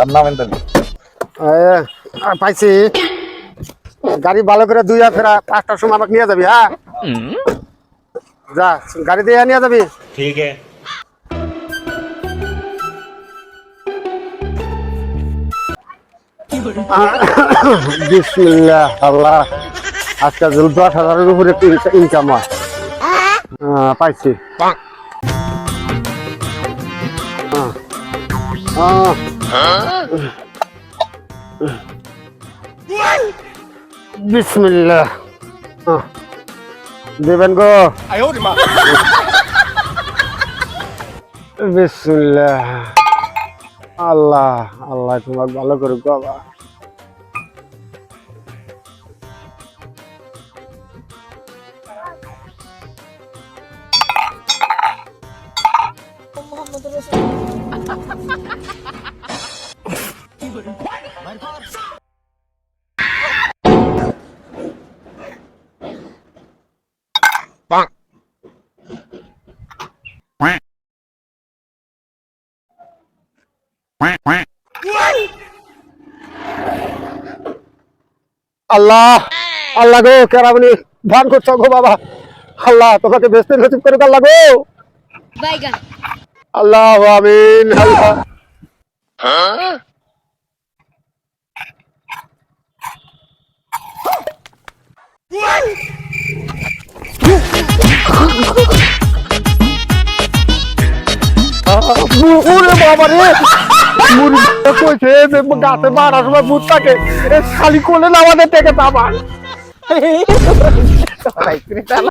আর নামেন তাহলে। পাইছি গাড়ি ভালো করে দুইয়া ফেরা 5টার সময় আমাকে নিয়ে যাবি। হ্যাঁ যা গাড়ি দিয়ে নিয়ে যাবি। ठीक है। বিসমিল্লাহ আল্লাহ আজকে 10,000-এর উপরে ইনকাম হয়। পাইছি বিসমিল্লাহ দেবেন গো। বিসমিল্লাহ আল্লাহ আল্লাহ তোমার ভালো করুক বাবা। আল্লাহ আল্লাহ গো কেরামনি ধান করছো গো বাবা। আল্লাহ তোমাকে বেস্তে নসিব করে আল্লাহ গো। আল্লাহ আমিন। আল্লাহ ওরে বাবা রে মুরগি কইছে যে গাছে বাড়ার সময় ভূত থাকে খালি কোলে আমাদের থেকে পাবা।